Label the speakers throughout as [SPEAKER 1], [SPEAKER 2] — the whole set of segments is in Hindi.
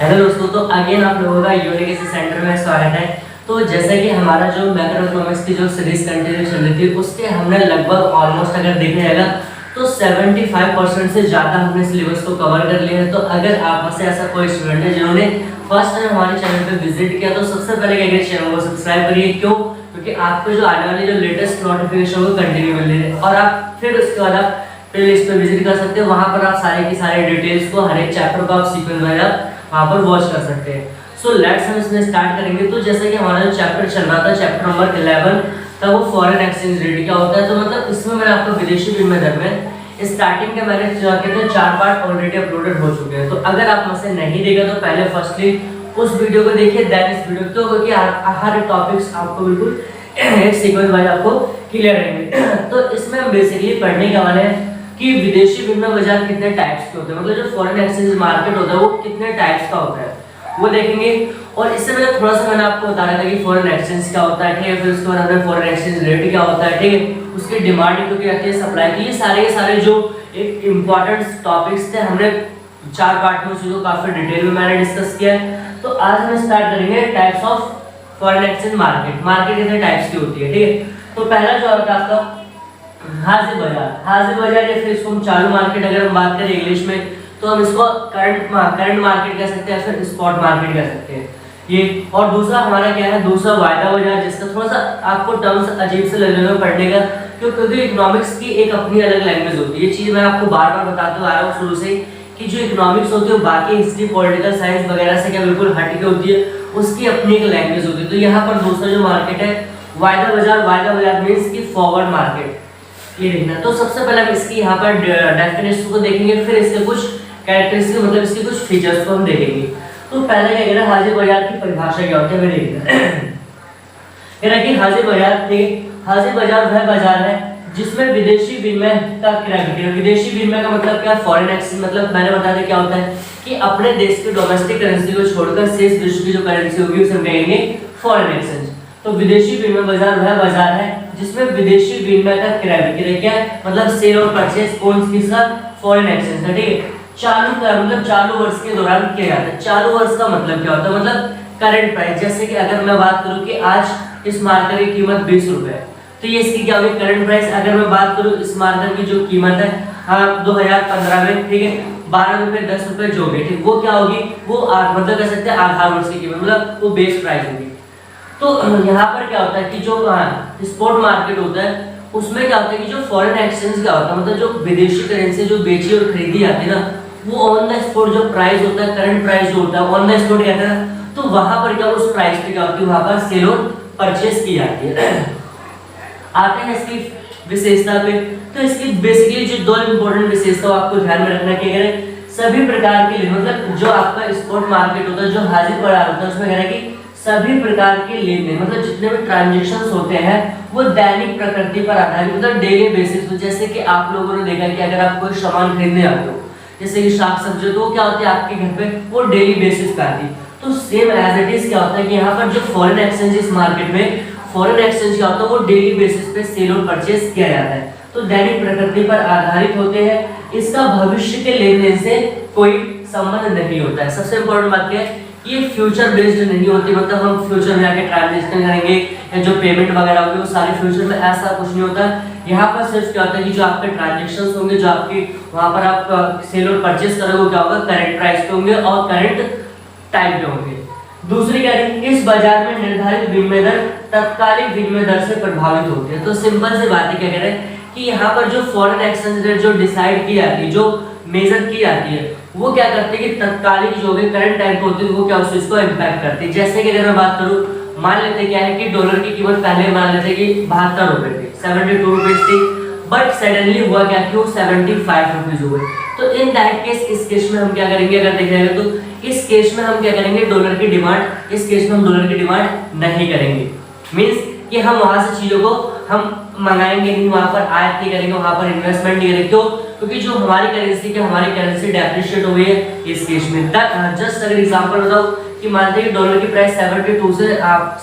[SPEAKER 1] हेलो दोस्तों, तो अगेन आप लोगों का यूनिक सेंटर में स्वागत है। तो जैसे कि हमारा जो मैक्रो इकोनॉमिक्स की जो सीरीज कंटिन्यू चल रही थी उसके हमने लगभग ऑलमोस्ट अगर देखने जाएगा तो 75% से ज़्यादा हमने सिलेबस को कवर कर लिया है। तो अगर आप में से ऐसा कोई स्टूडेंट है जिन्होंने फर्स्ट टाइम हमारे चैनल पे विजिट किया तो सबसे पहले क्या करिए, चैनल को सब्सक्राइब करिए। क्यों? क्योंकि आपको जो आने वाली जो लेटेस्ट नोटिफिकेशन वो कंटिन्यू मिल रही है और आप फिर उसके बाद आप प्लेलिस्ट पे विजिट कर सकते हो। वहाँ पर आप सारे की सारे डिटेल्स को हर एक चैप्टर को आप सीक्वेंस वाइज वहाँ पर वॉच कर सकते हैं। सो लेट्स हम इसमें स्टार्ट करेंगे। तो जैसे कि हमारा जो चैप्टर चल रहा था, चैप्टर नंबर 11 था, वो फॉरेन एक्सचेंज रेट क्या होता है। तो मतलब इसमें मैंने आपको विदेशी विनिमय दर में स्टार्टिंग के मैंने कहते हैं 4 पार्ट ऑलरेडी अपलोडेड हो चुके हैं। तो अगर आप मुझसे नहीं देखा तो पहले फर्स्टली उस वीडियो को देखिए, देन इस वीडियो को, क्योंकि हर टॉपिक्स आपको बिल्कुल एक सीक्वेंस वाइज आपको क्लियर रहेंगे। तो इसमें हम बेसिकली पढ़ने के वाले हैं कि विदेशी विनिमय बाजार कितने टाइप्स के होते हैं, मतलब जो फॉरेन एक्सचेंज मार्केट होता है वो कितने टाइप्स का होता है वो देखेंगे। और इससे पहले थोड़ा सा मैंने आपको बताया था कि फॉरेन एक्सचेंज क्या होता है, ठीक है। फिर उसके बाद हमने फॉरेन एक्सचेंज रेट क्या होता है, ठीक है, उसकी डिमांड क्योंकि आती है, सप्लाई की, ये सारे जो एक इम्पोर्टेंट टॉपिक्स थे हमने 4 पार्ट में चीजों काफी डिटेल में मैंने डिस्कस किया है। तो आज हम स्टार्ट करेंगे types of foreign exchange market. Market कितने टाइप्स की होती है, ठीक है। तो पहला जो होता है आपका हाजिर बाजार या फिर इसको हम चालू मार्केट अगर हम बात करें इंग्लिश में तो हम इसको करंट मार्केट कह सकते हैं, फिर स्पॉट मार्केट कह सकते हैं ये। और दूसरा हमारा क्या है, दूसरा वायदा बाजार, जिसका थोड़ा सा आपको टर्म्स अजीब से लगेगा पढ़ने का, क्योंकि इकोनॉमिक्स की एक अपनी अलग लैंग्वेज होती है। ये चीज मैं आपको बार बार बताते आ रहा हूँ शुरू से कि जो इकोनॉमिक्स होती है बाकी हिस्ट्री पॉलिटिकल साइंस वगैरह से क्या बिल्कुल हट के होती है, उसकी अपनी एक लैंग्वेज होती है। तो यहाँ पर दूसरा जो मार्केट है वायदा बाजार मीन्स की फॉरवर्ड मार्केट, ये देखना। तो सबसे पहले हम इसकी यहाँ पर डेफिनेशन को देखेंगे, फिर इसके कुछ कैरेक्टरिस्टिक मतलब इसके कुछ फीचर्स को हम देखेंगे। तो पहले क्या कहना, हाजिर बाजार की परिभाषा क्या होती है हमें देखना है कि हाजिर बाजार वह बाजार है जिसमें विदेशी विनिमय का क्रय विक्रय। विदेशी विनिमय का मतलब क्या, फॉरेन एक्सचेंज, मतलब मैंने बता दिया क्या होता है कि अपने देश की डोमेस्टिक करेंसी को छोड़कर शेष विश्व की जो करेंसी होगी उसे हम कहेंगे फॉरेन एक्सचेंज। तो विदेशी विनिमय बाजार वह बाजार है जिसमें विदेशी विनिमय का क्रय विक्रय क्या है, मतलब सेल और परचेज कौन किसका, फॉरेन एक्सचेंज का, ठीक है। मतलब चालू वर्ष के दौरान किया जाता है। चालू वर्ष का मतलब क्या होता है, मतलब करंट प्राइस। जैसे कि अगर मैं बात करूं कि आज इस मार्कर की कीमत 20 रुपए है, तो ये इसकी क्या होगी, करंट प्राइस। अगर मैं बात करूं इस मार्कर की जो कीमत है 2015 में, ठीक है, 12 रुपए 10 रुपए जो भी, ठीक, वो क्या होगी, वो मतलब कह सकते हैं आधार वर्ष की कीमत, मतलब वो बेस प्राइस होगी। तो यहाँ पर क्या होता है कि जो स्पॉट मार्केट होता है उसमें क्या होता है कि जो फॉरेन एक्सचेंज का होता है, मतलब जो विदेशी करेंसी जो बेची और खरीदी जाती है ना, वो ऑन द स्पॉट जो प्राइस होता है, करंट प्राइस जो होता है ऑन द स्पॉट कहते हैं, तो वहां पर क्या उस प्राइस पे क्या होती है, वहां पर सेल और परचेज की जाती है। आते हैं इसकी विशेषता पे। तो इसकी बेसिकली जो 2 इंपॉर्टेंट विशेषता आपको ध्यान में रखना है, सभी प्रकार के लिए, मतलब जो आपका स्पॉट मार्केट होता है, जो हाजिर बाजार होता है, उसमें कह रहा है कि सभी प्रकार के लेन देन, मतलब जितने भी ट्रांजैक्शंस होते हैं वो दैनिक प्रकृति पर आधारित, मतलब डेली बेसिस पे। जैसे कि आप लोगों ने देखा कि अगर आप कोई सामान खरीदने आते हो, जैसे कि शाक सब्जी, तो क्या होती है आपके घर पे, वो डेली बेसिस पे आती है। तो सेम एज इट इज क्या होता है कि यहाँ पर जो फॉरेन एक्सचेंज इस मार्केट में फॉरेन एक्सचेंज क्या होता है, वो डेली बेसिस पे सेल और परचेज किया जाता है। तो दैनिक प्रकृति पर आधारित होते हैं, इसका भविष्य के लेन देन से कोई संबंध नहीं होता है। सबसे इंपॉर्टेंट बात क्या है, ये फ्यूचर बेस्ड नहीं होती, मतलब हम फ्यूचर में जाके ट्रांजैक्शन करेंगे या जो पेमेंट वगैरह होगी वो सारे फ्यूचर में, ऐसा कुछ नहीं होता। यहाँ पर सिर्फ क्या होता है कि जो आपके ट्रांजैक्शंस होंगे, जो आपके वहाँ पर आप सेल और परचेज करोगे, क्या होगा, करंट प्राइस पे होंगे और करंट टाइम पे होंगे। दूसरी क्या है, इस बाजार में निर्धारित विनिमय दर तत्कालिक विनिमय दर से प्रभावित होती है। तो सिंपल सी बात है, क्या कह रहे हैं कि यहाँ पर जो फॉरेन एक्सचेंज रेट जो डिसाइड की जाती है, जो मेजर की जाती है, वो क्या करती है कि तत्कालिक जो भी करंट टाइम पे होती है वो क्या उसको इम्पैक्ट करती है। जैसे कि अगर मैं बात करूं, मान लेते क्या है कि डॉलर की कीमत पहले मान लेते कि 72 रुपए थी, 72 रुपीज थी, बट सडनली हुआ क्या कि वो 75 रुपीज हो गई। तो इन दैट केस, इस केस में हम क्या करेंगे, अगर देखेंगे तो इस केस में हम क्या करेंगे, डॉलर की डिमांड, इस केस में हम डॉलर की डिमांड नहीं करेंगे। मींस कि हम वहां से चीजों को हम मंगाएंगे नहीं, वहां पर आयात नहीं करेंगे, वहां पर इन्वेस्टमेंट नहीं करेंगे। क्यों? क्योंकि जो हमारी करेंसी डेप्रिशिएट हो गई है इस केस में। जस्ट अगर एग्जांपल बताओ कि मानते हैं कि डॉलर की प्राइस 72 से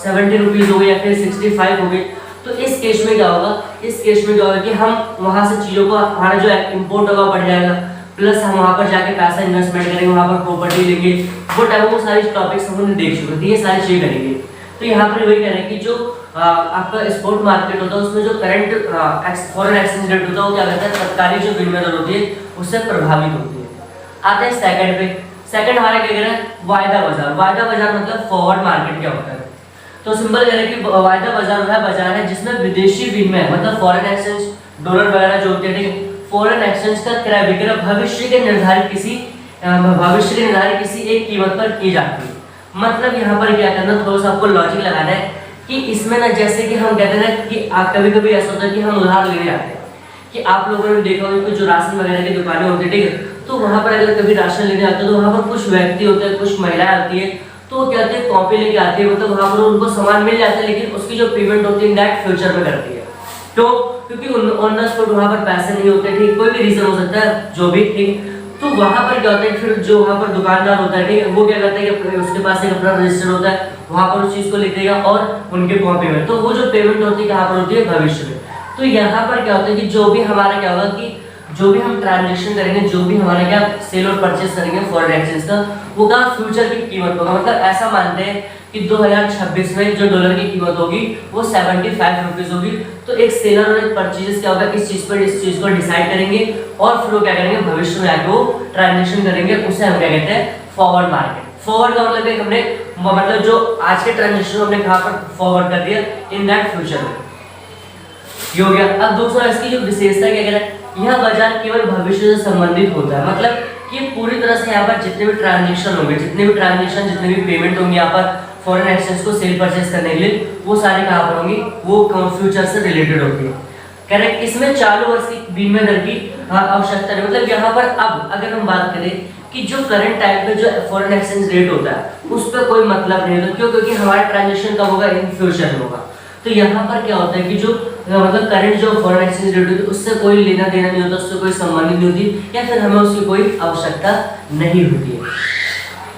[SPEAKER 1] 70 रुपीस हो गई या फिर 65 हो गई, तो इस केस में क्या होगा, इस केस में क्या होगा कि हम वहां से चीजों को, हमारा जो इंपोर्ट होगा बढ़ जाएगा, प्लस हम वहाँ पर जाके पैसा इन्वेस्टमेंट करेंगे, वहाँ पर प्रॉपर्टी लेंगे, वो टाइप वो सारी टॉपिक्स हम देख चुके थे, ये सारी चीज़ें करेंगे। तो यहाँ पर वही कह रहे हैं कि जो आपका स्पॉट मार्केट होता है उसमें जो करंट फॉरेन एक्सचेंज रेट होता है वो क्या करता है, तत्कालीन जो विनिमय दर होती है उससे प्रभावित होती है। आते हैं सेकंड पे। सेकंड हमारा क्या कह रहा है, वायदा बाजार। वायदा बाजार मतलब फॉरवर्ड मार्केट क्या होता है। तो सिंपल कह रहे हैं कि वायदा बाजार वह बाजार है जिसमें विदेशी विनिमय मतलब फॉरेन एक्सचेंज, डॉलर वगैरह जो होते हैं, ठीक है, फॉरेन एक्सचेंज का क्रय विक्रय भविष्य के निर्धारित किसी एक कीमत पर की जाती है। मतलब यहाँ पर क्या करना, थोड़ा सा आपको लॉजिक लगाना है कि इसमें ना जैसे कि हम कहते हैं ना कि कभी कभी ऐसा होता है कि हम उधार लेने आते हैं, कि आप लोगों ने देखा होगा कि जो राशन वगैरह की दुकानें होती है, ठीक है, तो वहाँ पर अगर कभी राशन लेने आते हैं तो वहाँ पर कुछ व्यक्ति होते हैं, कुछ महिलाएं आती है, तो क्या कहते हैं कॉपी लेके आती है, मतलब वहाँ पर उनको सामान मिल जाता है, लेकिन उसकी जो पेमेंट होती है नेट फ्यूचर में करती है। तो क्योंकि ऑन द स्पॉट वहाँ पर पैसे नहीं होते, ठीक, कोई भी रीजन हो सकता है जो भी, ठीक, तो वहाँ पर क्या होता है, फिर जो वहाँ पर दुकानदार होता है, ठीक है, वो क्या करता है कि उसके पास एक अपना रजिस्टर होता है, वहाँ पर उस चीज़ को लिख देगा और उनके कॉपी में, तो वो जो पेमेंट होती है कहाँ पर होती है, भविष्य में। तो यहाँ पर क्या होता है कि जो भी हमारा क्या होगा कि जो भी हम ट्रांजेक्शन करेंगे, जो भी हमारा क्या सेल और परचेस करेंगे फॉरेन एक्सचेंज का, वो का फ्यूचर की कीमत होगा। मतलब ऐसा मानते हैं कि 2026 में जो डॉलर की कीमत होगी वो 75 रुपीज होगी। तो एक सेलर और एक परचेज क्या होगा, इस चीज को डिसाइड करेंगे और फिर वो क्या करेंगे, भविष्य में आके वो ट्रांजेक्शन करेंगे, उसे हम क्या कहते हैं, फॉरवर्ड मार्केट। फॉरवर्ड का मतलब है हमने मतलब जो आज के ट्रांजेक्शन हमने कहाँ पर फॉरवर्ड कर दिया, इन दैट फ्यूचर में, ये हो गया। अब दूसरा इसकी जो विशेषता क्या कह रहा है, यह बाजार केवल भविष्य से संबंधित होता है। मतलब कि पूरी तरह से यहाँ पर जितने भी ट्रांजेक्शन होंगे, जितने भी पेमेंट होंगे यहाँ पर फॉरेन एक्सचेंज को सेल परचेज करने के लिए, वो सारी कहाँ पर होंगी, वो फ्यूचर से रिलेटेड होती है। कह रहे हैं इसमें चालू वर्ष की विनिमय दर की आवश्यकता है। मतलब यहाँ पर अब अगर हम बात करें कि जो करंट टाइम पे जो फॉरेन एक्सचेंज रेट होता है उस पर कोई मतलब नहीं होता, क्यों, क्योंकि हमारा ट्रांजेक्शन कब होगा, इन फ्यूचर में होगा। तो यहाँ पर क्या होता है कि जो मतलब करंट जो फॉरेन एक्सचेंज रेट होती है उससे कोई लेना देना नहीं होता, उससे कोई संबंध नहीं होती, या फिर हमें उसकी कोई आवश्यकता नहीं होती है।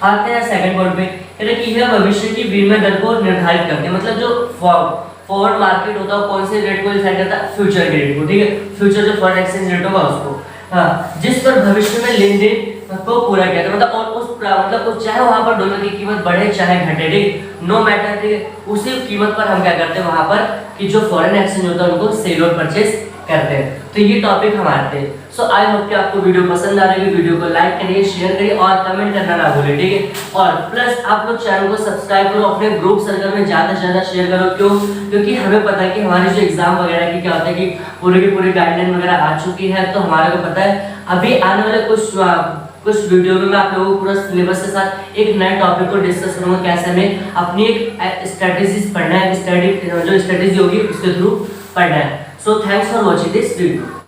[SPEAKER 1] आते हैं सेकंड पॉइंट पे, कि यह भविष्य की विनिमय दर को निर्धारित करते हैं। मतलब जो फॉरवर्ड मार्केट होता है कौन से रेट को डिसाइड करता है, फ्यूचर के रेट को, ठीक है, फ्यूचर जो फॉरेन एक्सचेंज रेट होगा उसको, हाँ, जिस पर भविष्य में लेन देन को पूरा किया था। मतलब और उस चाहे वहां पर डॉलर की कीमत बढ़े चाहे घटे, ठीक, नो मैटर, ठीक, उसी कीमत पर हम क्या करते हैं वहां पर कि जो फॉरेन एक्सचेंज होता है उनको सेल और परचेज करते हैं। तो ये टॉपिक हमारे थे। सो आई होप कि आपको वीडियो पसंद आ रही है, वीडियो को लाइक करिए, शेयर करिए और कमेंट करना ना भूलिए, ठीक है। और प्लस आप लोग चैनल को सब्सक्राइब करो, अपने ग्रुप सर्कल में ज्यादा से ज्यादा शेयर करो। क्यों, क्योंकि हमें पता है कि हमारी जो एग्जाम वगैरह की क्या होता है कि पूरी की पूरी गाइडलाइन वगैरह आ चुकी है, तो हमारे को पता है अभी आने वाले कुछ वीडियो में मैं आप लोगों को पूरा सिलेबस के साथ एक नए टॉपिक को डिस्कस करूंगा, कैसे हमें अपनी एक स्ट्रेटेजीज पढ़ना है, जो स्ट्रेटेजी होगी उसके थ्रू पढ़ना है। So thanks for watching this video.